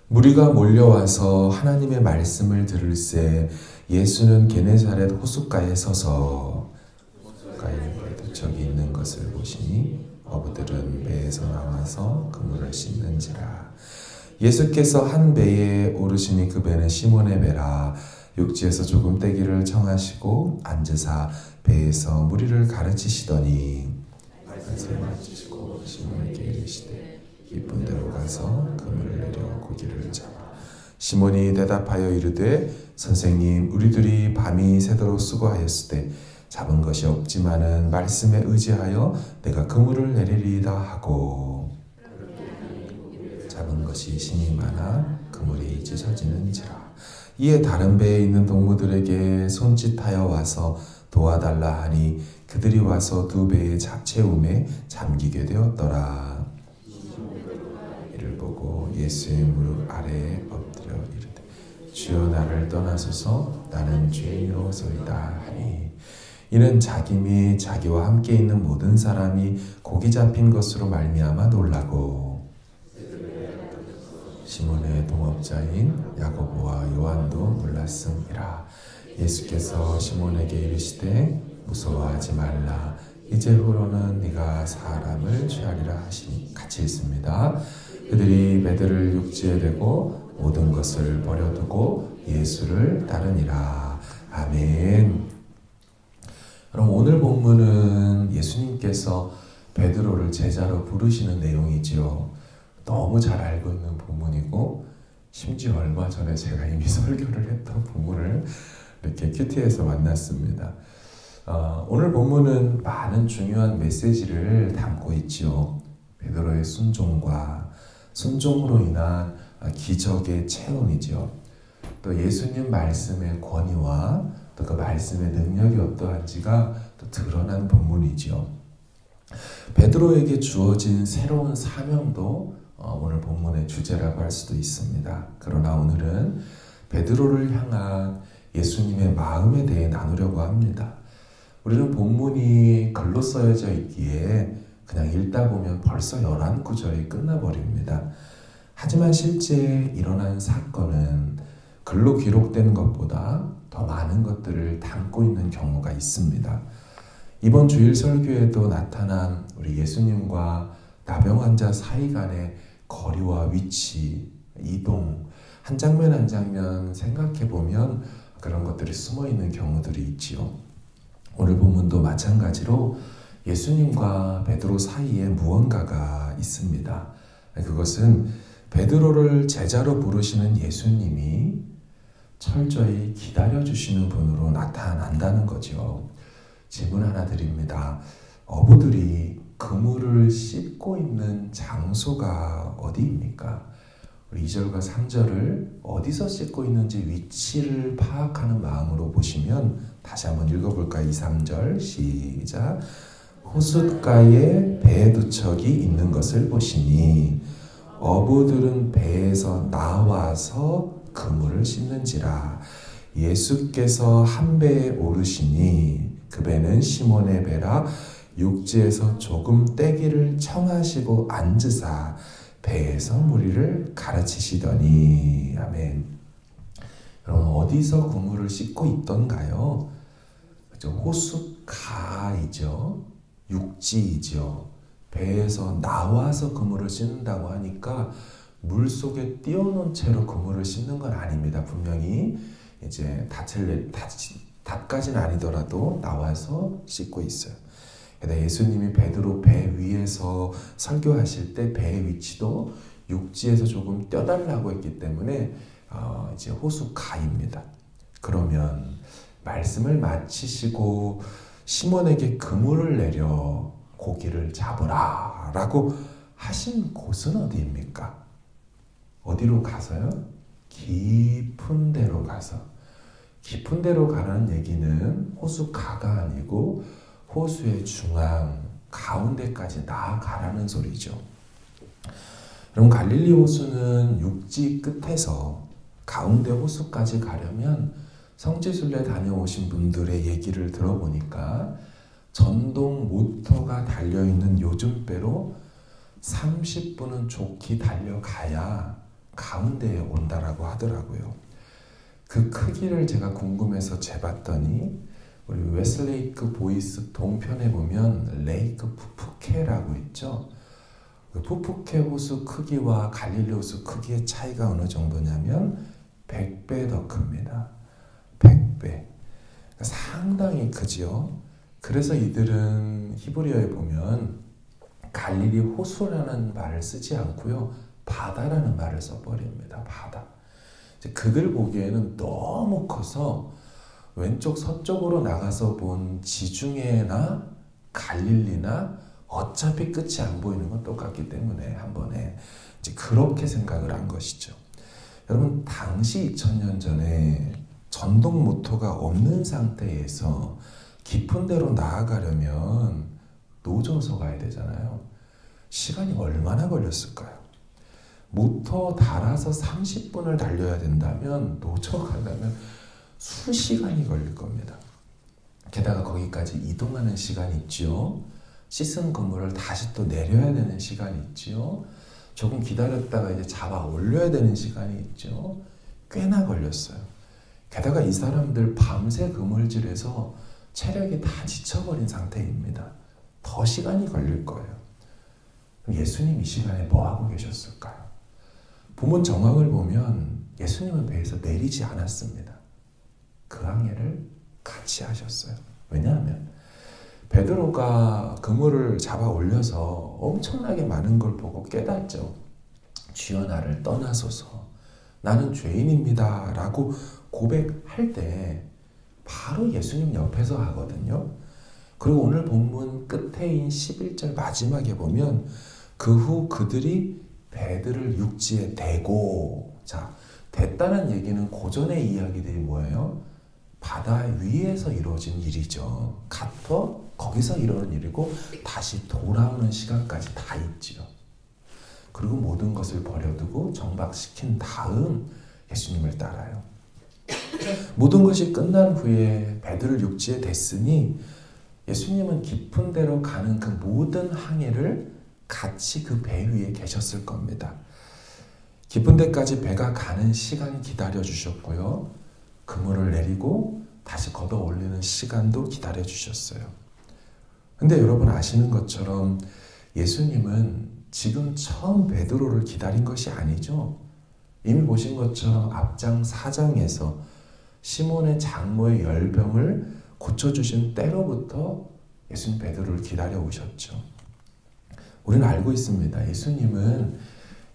무리가 몰려와서 하나님의 말씀을 들을새 예수는 게네사렛 호숫가에 서서 호숫가에 배두척이 있는 것을 보시니 어부들은 배에서 나와서 그물을 씻는지라. 예수께서 한 배에 오르시니 그 배는 시몬의 배라. 육지에서 조금 떼기를 청하시고 앉으사 배에서 무리를 가르치시더니 말씀을 마치시고 시몬에게 이르시되 깊은 데로 가서 그물을 내려 고기를 잡아. 시몬이 대답하여 이르되 선생님, 우리들이 밤이 새도록 수고하였으되 잡은 것이 없지만은 말씀에 의지하여 내가 그물을 내리리이다 하고 잡은 것이 심히 많아 그물이 찢어지는지라. 이에 다른 배에 있는 동무들에게 손짓하여 와서 도와달라 하니 그들이 와서 두 배의 채움에 잠기게 되었더라. 이를 보고 예수의 무릎 아래에 엎드려 이르되 주여 나를 떠나소서 나는 죄인이로소이다 하니 이는 자기 및 자기와 함께 있는 모든 사람이 고기 잡힌 것으로 말미암아 놀라고 시몬의 동업자인 야고보와 요한도 놀랐음이라. 예수께서 시몬에게 이르시되 무서워하지 말라. 이제후로는 네가 사람을 취하리라 하시니. 같이 읽습니다. 그들이 배들을 육지에 대고 모든 것을 버려두고 예수를 따르니라. 아멘. 그럼 오늘 본문은 예수님께서 베드로를 제자로 부르시는 내용이지요. 너무 잘 알고 있는 본문이고 심지어 얼마 전에 제가 이미 설교를 했던 본문을 이렇게 큐티에서 만났습니다. 오늘 본문은 많은 중요한 메시지를 담고 있지요. 베드로의 순종과 순종으로 인한 기적의 체험이지요. 또 예수님 말씀의 권위와 또 그 말씀의 능력이 어떠한지가 또 드러난 본문이지요. 베드로에게 주어진 새로운 사명도 오늘 본문의 주제라고 할 수도 있습니다. 그러나 오늘은 베드로를 향한 예수님의 마음에 대해 나누려고 합니다. 우리는 본문이 글로 써여져 있기에 그냥 읽다 보면 벌써 11구절이 끝나버립니다. 하지만 실제 일어난 사건은 글로 기록된 것보다 더 많은 것들을 담고 있는 경우가 있습니다. 이번 주일 설교에도 나타난 우리 예수님과 나병 환자 사이 간의 거리와 위치, 이동, 한 장면 한 장면 생각해 보면 그런 것들이 숨어 있는 경우들이 있지요. 오늘 본문도 마찬가지로 예수님과 베드로 사이에 무언가가 있습니다. 그것은 베드로를 제자로 부르시는 예수님이 철저히 기다려주시는 분으로 나타난다는 거죠. 질문 하나 드립니다. 어부들이 그물을 씻고 있는 장소가 어디입니까? 우리 2절과 3절을 어디서 씻고 있는지 위치를 파악하는 마음으로 보시면 다시 한번 읽어볼까요? 2, 3절 시작. 호숫가에 배두척이 있는 것을 보시니 어부들은 배에서 나와서 그물을 씻는지라. 예수께서 한 배에 오르시니 그 배는 시몬의 배라. 육지에서 조금 떼기를 청하시고 앉으사 배에서 무리를 가르치시더니. 아멘. 여러분, 어디서 그물을 씻고 있던가요? 호숫가이죠. 육지이죠. 배에서 나와서 그물을 씻는다고 하니까 물속에 띄워놓은 채로 그물을 씻는 건 아닙니다. 분명히 이제 닷까지는 아니더라도 나와서 씻고 있어요. 예수님이 베드로 배 위에서 설교하실 때 배의 위치도 육지에서 조금 떼달라고 했기 때문에 이제 호숫가입니다. 그러면 말씀을 마치시고 시몬에게 그물을 내려 고기를 잡으라 라고 하신 곳은 어디입니까? 어디로 가서요? 깊은 데로 가서. 깊은 데로 가라는 얘기는 호숫가가 아니고 호수의 중앙, 가운데까지 나아가라는 소리죠. 그럼 갈릴리 호수는 육지 끝에서 가운데 호수까지 가려면 성지순례 다녀오신 분들의 얘기를 들어보니까 전동 모터가 달려있는 요즘 배로 30분은 좋게 달려가야 가운데에 온다라고 하더라고요. 그 크기를 제가 궁금해서 재봤더니 우리 웨스트레이크 보이스 동편에 보면 레이크 푸푸케라고 있죠. 그 푸푸케 호수 크기와 갈릴리 호수 크기의 차이가 어느 정도냐면 100배 더 큽니다. 100배. 상당히 크지요. 그래서 이들은 히브리어에 보면 갈릴리 호수라는 말을 쓰지 않고요. 바다라는 말을 써버립니다. 바다. 그들 보기에는 너무 커서 왼쪽 서쪽으로 나가서 본 지중해나 갈릴리나 어차피 끝이 안 보이는 건 똑같기 때문에 한 번에 이제 그렇게 생각을 한 것이죠. 여러분, 당시 2000년 전에 전동 모터가 없는 상태에서 깊은 데로 나아가려면 노져서 가야 되잖아요. 시간이 얼마나 걸렸을까요? 모터 달아서 30분을 달려야 된다면 노져 가려면 수시간이 걸릴 겁니다. 게다가 거기까지 이동하는 시간이 있죠. 씻은 그물을 다시 또 내려야 되는 시간이 있죠. 조금 기다렸다가 이제 잡아 올려야 되는 시간이 있죠. 꽤나 걸렸어요. 게다가 이 사람들 밤새 그물질에서 체력이 다 지쳐버린 상태입니다. 더 시간이 걸릴 거예요. 그럼 예수님 이 시간에 뭐 하고 계셨을까요? 본문 정황을 보면 예수님은 배에서 내리지 않았습니다. 그 항해를 같이 하셨어요. 왜냐하면 베드로가 그물을 잡아 올려서 엄청나게 많은 걸 보고 깨닫죠. 주여 나를 떠나소서 나는 죄인입니다 라고 고백할 때 바로 예수님 옆에서 하거든요. 그리고 오늘 본문 끝에인 11절 마지막에 보면 그 후 그들이 배들을 육지에 대고, 자, 됐다는 얘기는 고전의 이야기들이 뭐예요? 바다 위에서 이루어진 일이죠. 가터 거기서 이루어진 일이고 다시 돌아오는 시간까지 다 있지요. 그리고 모든 것을 버려두고 정박시킨 다음 예수님을 따라요. 모든 것이 끝난 후에 배들을 육지에 댔으니 예수님은 깊은 데로 가는 그 모든 항해를 같이 그 배 위에 계셨을 겁니다. 깊은 데까지 배가 가는 시간 기다려 주셨고요. 그물을 내리고 다시 걷어 올리는 시간도 기다려 주셨어요. 근데 여러분 아시는 것처럼 예수님은 지금 처음 베드로를 기다린 것이 아니죠. 이미 보신 것처럼 앞장 4장에서 시몬의 장모의 열병을 고쳐주신 때로부터 예수님 베드로를 기다려 오셨죠. 우리는 알고 있습니다. 예수님은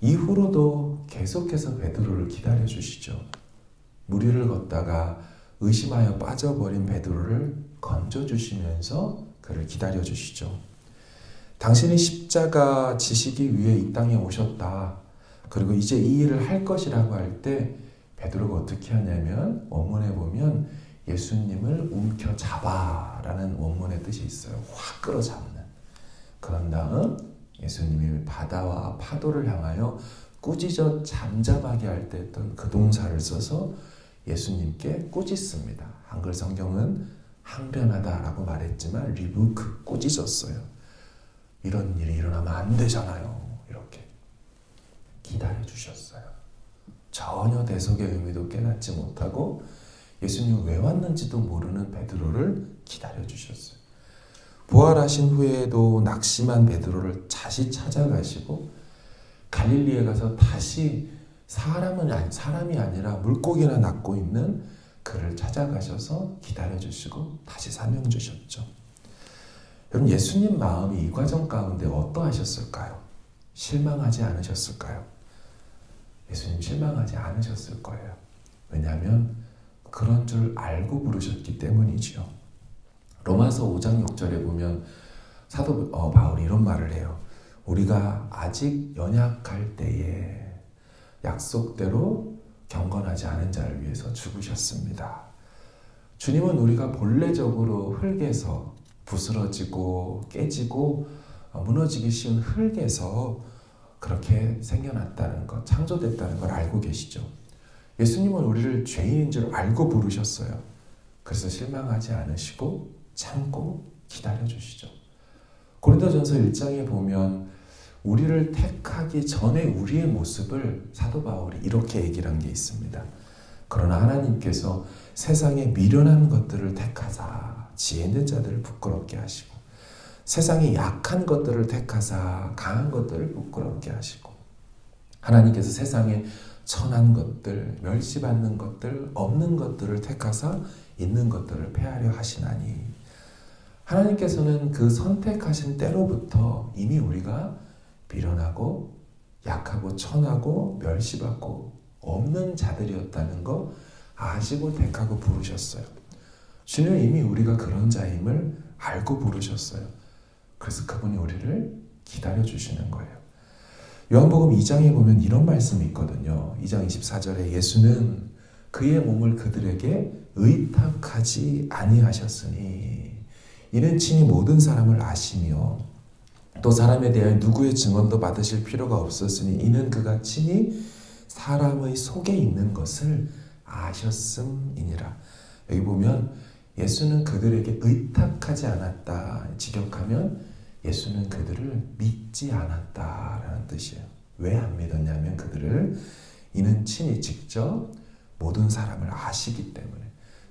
이후로도 계속해서 베드로를 기다려 주시죠. 물 위를 걷다가 의심하여 빠져버린 베드로를 건져주시면서 그를 기다려 주시죠. 당신이 십자가 지시기 위해 이 땅에 오셨다. 그리고 이제 이 일을 할 것이라고 할 때 베드로가 어떻게 하냐면 원문에 보면 예수님을 움켜잡아라는 원문의 뜻이 있어요. 확 끌어잡는. 그런 다음 예수님이 바다와 파도를 향하여 꾸짖어 잠잠하게 할 때 했던 그 동사를 써서 예수님께 꾸짖습니다. 한글 성경은 항변하다라고 말했지만 리부크, 꾸짖었어요. 이런 일이 일어나면 안 되잖아요. 이렇게 기다려 주셨어요. 전혀 대속의 의미도 깨닫지 못하고 예수님이 왜 왔는지도 모르는 베드로를 기다려 주셨어요. 부활하신 후에도 낙심한 베드로를 다시 찾아가시고 갈릴리에 가서 다시 사람이 아니라 물고기나 낚고 있는 그를 찾아가셔서 기다려주시고 다시 사명 주셨죠. 여러분 예수님 마음이 이 과정 가운데 어떠하셨을까요? 실망하지 않으셨을까요? 예수님 실망하지 않으셨을 거예요. 왜냐하면 그런 줄 알고 부르셨기 때문이지요. 로마서 5장 6절에 보면 사도 바울이 이런 말을 해요. 우리가 아직 연약할 때에 약속대로 경건하지 않은 자를 위해서 죽으셨습니다. 주님은 우리가 본래적으로 흙에서 부스러지고 깨지고 무너지기 쉬운 흙에서 그렇게 생겨났다는 것, 창조됐다는 걸 알고 계시죠. 예수님은 우리를 죄인인 줄 알고 부르셨어요. 그래서 실망하지 않으시고 참고 기다려주시죠. 고린도전서 1장에 보면 우리를 택하기 전에 우리의 모습을 사도 바울이 이렇게 얘기를 한 게 있습니다. 그러나 하나님께서 세상에 미련한 것들을 택하사 지혜 있는 자들을 부끄럽게 하시고 세상에 약한 것들을 택하사 강한 것들을 부끄럽게 하시고 하나님께서 세상에 천한 것들, 멸시받는 것들, 없는 것들을 택하사 있는 것들을 폐하려 하시나니 하나님께서는 그 선택하신 때로부터 이미 우리가 미련하고 약하고 천하고 멸시받고 없는 자들이었다는 거 아시고 택하고 부르셨어요. 주님은 이미 우리가 그런 자임을 알고 부르셨어요. 그래서 그분이 우리를 기다려주시는 거예요. 요한복음 2장에 보면 이런 말씀이 있거든요. 2장 24절에 예수는 그의 몸을 그들에게 의탁하지 아니하셨으니 이는 친히 모든 사람을 아시며 또 사람에 대하여 누구의 증언도 받으실 필요가 없었으니 이는 그가 친히 사람의 속에 있는 것을 아셨음이니라. 여기 보면 예수는 그들에게 의탁하지 않았다. 직역하면 예수는 그들을 믿지 않았다라는 뜻이에요. 왜 안 믿었냐면 그들을 이는 친히 직접 모든 사람을 아시기 때문에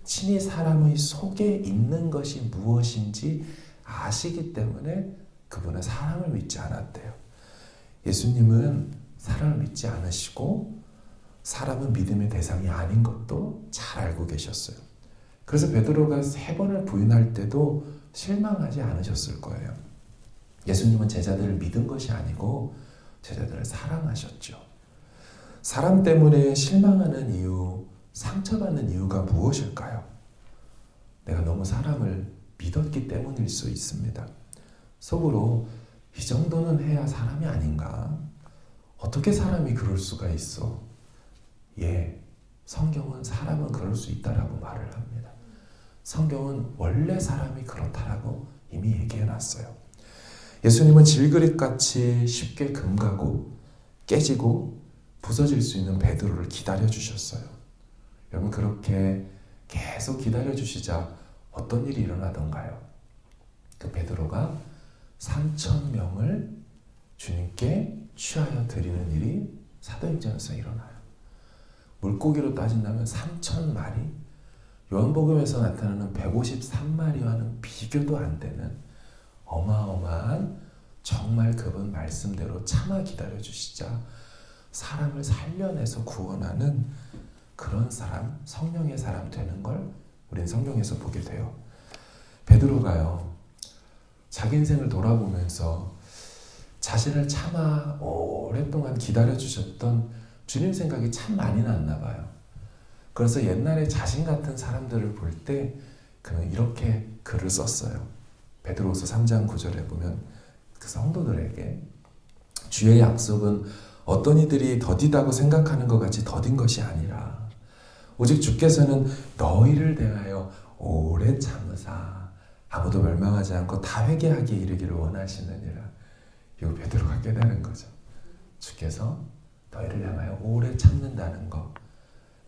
친히 사람의 속에 있는 것이 무엇인지 아시기 때문에 그분은 사람을 믿지 않았대요. 예수님은 사람을 믿지 않으시고 사람은 믿음의 대상이 아닌 것도 잘 알고 계셨어요. 그래서 베드로가 3번을 부인할 때도 실망하지 않으셨을 거예요. 예수님은 제자들을 믿은 것이 아니고 제자들을 사랑하셨죠. 사람 때문에 실망하는 이유, 상처받는 이유가 무엇일까요? 내가 너무 사람을 믿었기 때문일 수 있습니다. 속으로 이 정도는 해야 사람이 아닌가? 어떻게 사람이 그럴 수가 있어? 예, 성경은 사람은 그럴 수 있다라고 말을 합니다. 성경은 원래 사람이 그렇다라고 이미 얘기해놨어요. 예수님은 질그릇같이 쉽게 금가고 깨지고 부서질 수 있는 베드로를 기다려주셨어요. 여러분 그렇게 계속 기다려주시자 어떤 일이 일어나던가요? 그 베드로가 3,000명을 주님께 취하여 드리는 일이 사도행전에서 일어나요. 물고기로 따진다면 3,000마리, 요한복음에서 나타나는 153마리와는 비교도 안 되는 어마어마한 정말 그분 말씀대로 참아 기다려주시자 사람을 살려내서 구원하는 그런 사람, 성령의 사람 되는 걸 우린 성경에서 보게 돼요. 베드로가요, 자기 인생을 돌아보면서 자신을 참아 오랫동안 기다려주셨던 주님 생각이 참 많이 났나 봐요. 그래서 옛날에 자신 같은 사람들을 볼 때 그는 이렇게 글을 썼어요. 베드로후서 3장 9절에 보면 그 성도들에게 주의 약속은 어떤 이들이 더디다고 생각하는 것 같이 더딘 것이 아니라 오직 주께서는 너희를 대하여 오래 참으사 아무도 멸망하지 않고 다 회개하기에 이르기를 원하시느니라. 이거 베드로가 깨달은 거죠. 주께서 너희를 향하여 오래 참는다는 것,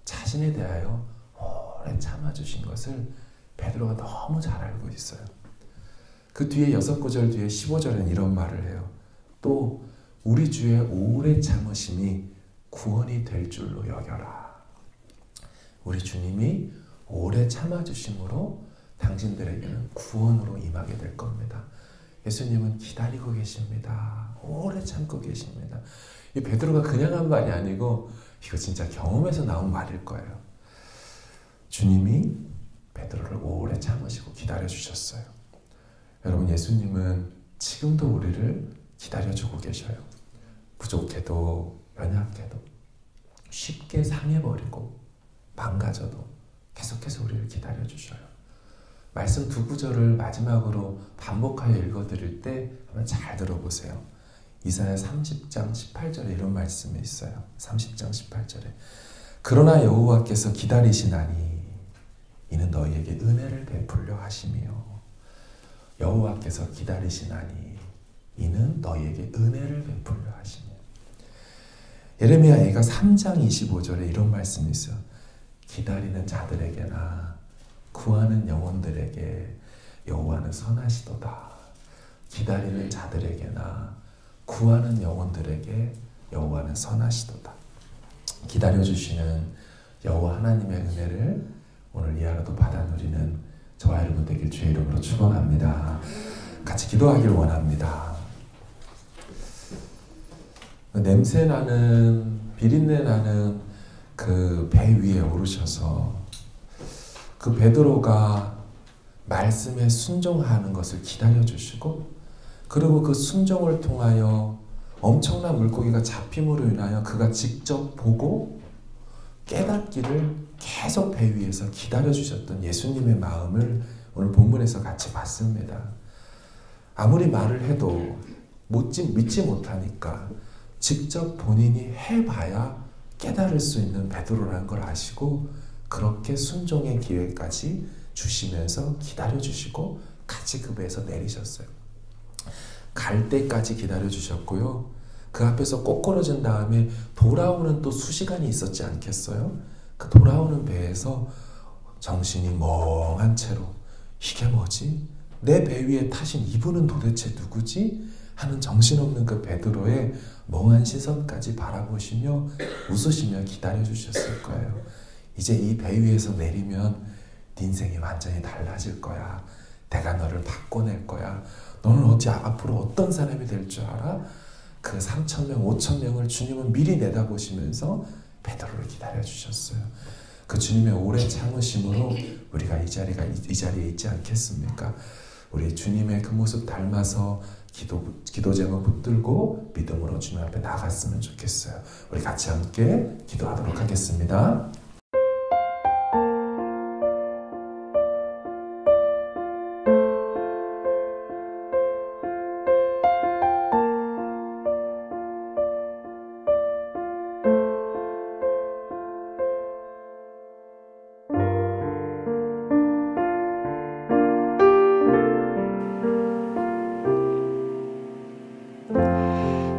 자신에 대하여 오래 참아주신 것을 베드로가 너무 잘 알고 있어요. 그 뒤에 6구절 뒤에 15절엔 이런 말을 해요. 또 우리 주의 오래 참으심이 구원이 될 줄로 여겨라. 우리 주님이 오래 참아주심으로 당신들에게는 구원으로 임하게 될 겁니다. 예수님은 기다리고 계십니다. 오래 참고 계십니다. 이 베드로가 그냥 한 말이 아니고 이거 진짜 경험에서 나온 말일 거예요. 주님이 베드로를 오래 참으시고 기다려주셨어요. 여러분 예수님은 지금도 우리를 기다려주고 계셔요. 부족해도 연약해도 쉽게 상해버리고 망가져도 계속해서 우리를 기다려주셔요. 말씀 2구절을 마지막으로 반복하여 읽어드릴 때 한번 잘 들어보세요. 이사야 30장 18절에 이런 말씀이 있어요. 30장 18절에 그러나 여호와께서 기다리시나니 이는 너희에게 은혜를 베풀려 하심이요 여호와께서 기다리시나니 이는 너희에게 은혜를 베풀려 하시며 예레미야 애가 3장 25절에 이런 말씀이 있어요. 기다리는 자들에게나 구하는 영혼들에게 여호와는 선하시도다. 기다리는 자들에게나 구하는 영혼들에게 여호와는 선하시도다. 기다려주시는 여호와 하나님의 은혜를 오늘 이 하루도 받아 누리는 저와 여러분 되길 주의 이름으로 축원합니다. 같이 기도하길 원합니다. 냄새나는 비린내 나는 그 배 위에 오르셔서 그 베드로가 말씀에 순종하는 것을 기다려주시고, 그리고 그 순종을 통하여 엄청난 물고기가 잡힘으로 인하여 그가 직접 보고 깨닫기를 계속 배 위에서 기다려주셨던 예수님의 마음을 오늘 본문에서 같이 봤습니다. 아무리 말을 해도 믿지 못하니까 직접 본인이 해봐야 깨달을 수 있는 베드로라는 걸 아시고 그렇게 순종의 기회까지 주시면서 기다려주시고 같이 그 배에서 내리셨어요. 갈 때까지 기다려주셨고요. 그 앞에서 꼬꾸러진 다음에 돌아오는 또 수시간이 있었지 않겠어요? 그 돌아오는 배에서 정신이 멍한 채로 이게 뭐지? 내 배 위에 타신 이분은 도대체 누구지? 하는 정신없는 그 베드로의 멍한 시선까지 바라보시며 웃으시며 기다려주셨을 거예요. 이제 이 배 위에서 내리면 네 인생이 완전히 달라질 거야. 내가 너를 바꿔낼 거야. 너는 앞으로 어떤 사람이 될 줄 알아? 그 3,000명, 5,000명을 주님은 미리 내다보시면서 베드로를 기다려주셨어요. 그 주님의 오래 참으심으로 우리가 이 자리에 있지 않겠습니까? 우리 주님의 그 모습 닮아서 기도 제목 붙들고 믿음으로 주님 앞에 나갔으면 좋겠어요. 우리 같이 함께 기도하도록 하겠습니다.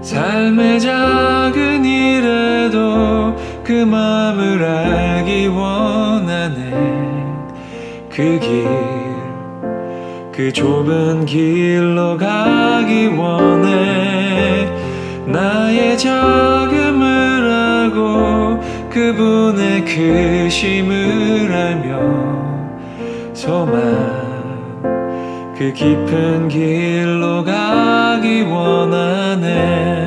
삶의 작은 일에도 그 마음을 알기 원하네. 그 좁은 길로 가기 원해. 나의 작음을 알고 그분의 크심을 알며 소망 그 깊은 길로 가기 원하네.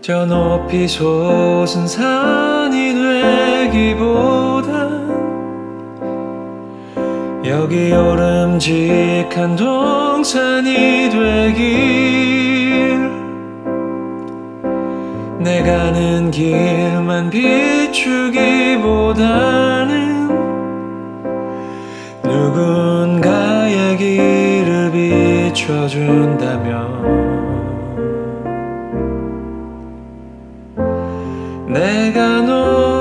저 높이 솟은 산이 되기보다 여기 오름직한 동산이 되길. 내 가는 길만 비추기보다는 누군가의 길을 비춰준다면 내가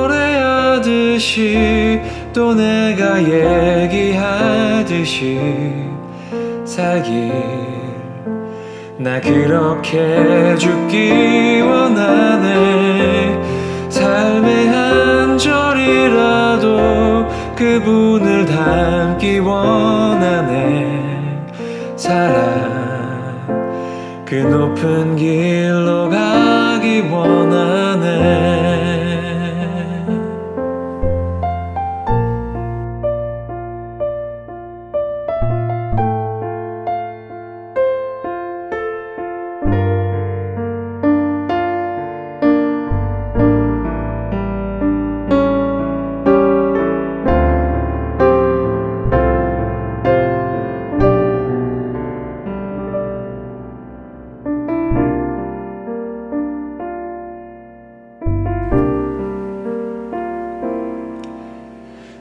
노래하듯이 또 내가 얘기하듯이 살길. 나 그렇게 죽기 원하네. 삶의 한 절이라도 그분을 닮기 원하네. 사랑 그 높은 길로 가기 원하네.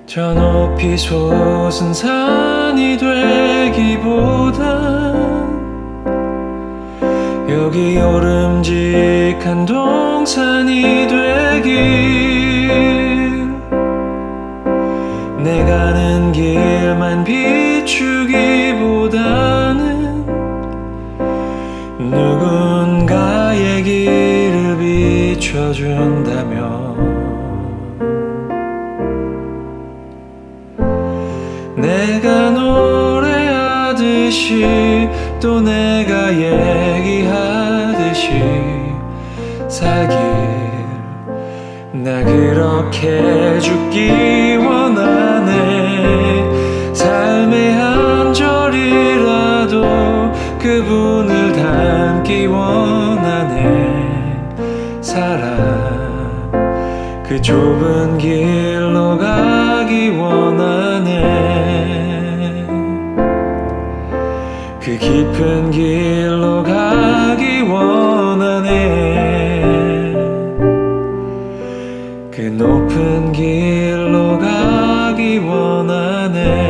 저 높이 솟은 산이 되기보다 여기 오름직한 동산이 되길. 내 가는 길만 비추기보다는 누군가의 길을 비춰준다면 내가 노래하듯이 또 내가 얘기하듯이 살길 나 그렇게 죽기 원하네. 삶의 한 절이라도 그분을 닮기 원하네. 사랑 그 좁은 길로 가기 원하네. 그 깊은 길로 가기 원하네. 그 높은 길로 가기 원하네.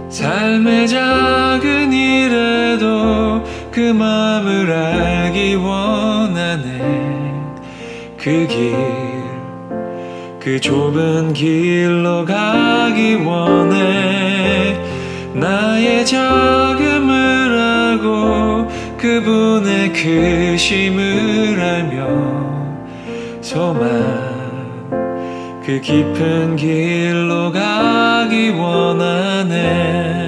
삶의 작은 일에도 그 마음을 알기 원하네. 그 길, 그 좁은 길로 가기 원해. 나의 작음을 알고 그분의 크심을 알며 소망 그 깊은 길로 가기 원하네.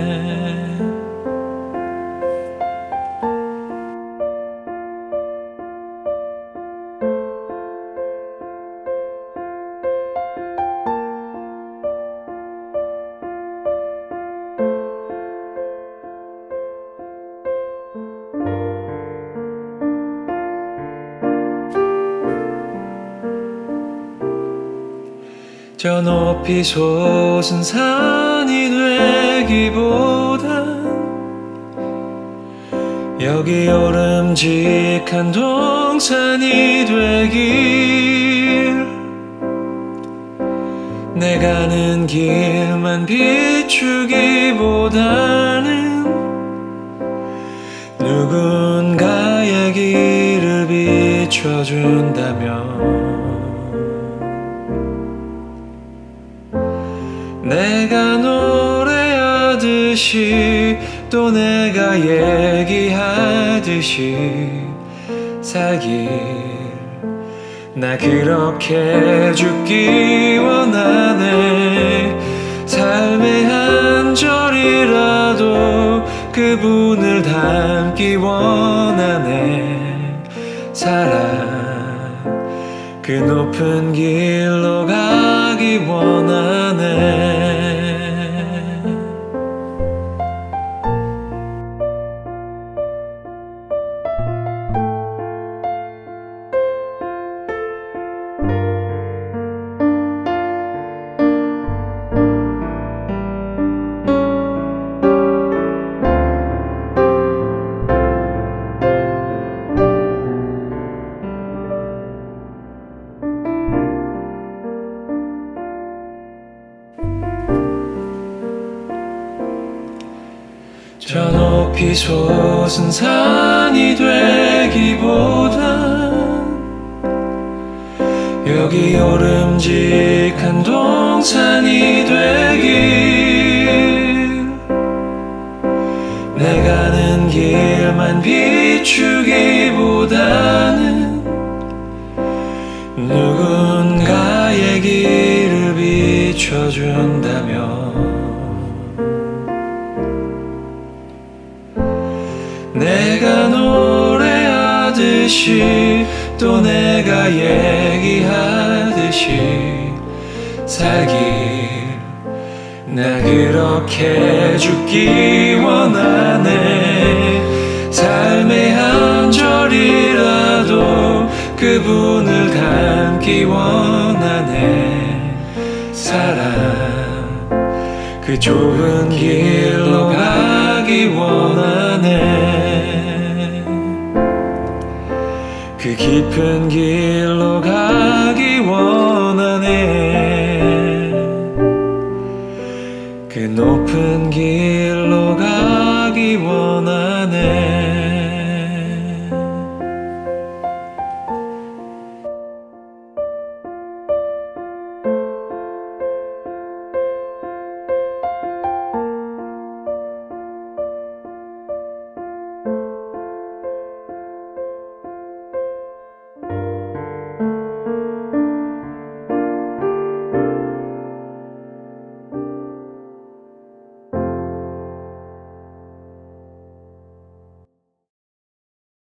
저 높이 솟은 산이 되기보단 여기 오름직한 동산이 되길. 내 가는 길만 비추기보다는 누군가의 길을 비춰준다면 내가 노래하듯이 또 내가 얘기하듯이 살길 나 그렇게 죽기 원하네. 삶의 한 절이라도 그분을 닮기 원하네. 사랑 그 높은 길로 가기 원하네. 저 높이 솟은 산이 되기보단 여기 오름직한 동산이 되길. 내 가는 길만 비추기보다는 누군가의 길을 비춰준다면 네가 노래하듯이 또 내가 얘기하듯이 살길 나 그렇게 죽기 원하네. 삶의 한 절이라도 그분을 닮기 원하네. 사랑 그 좁은 길로 가기 원하네. 그 깊은 길로 가기 원하네. 그 높은 길로 가기 원하네.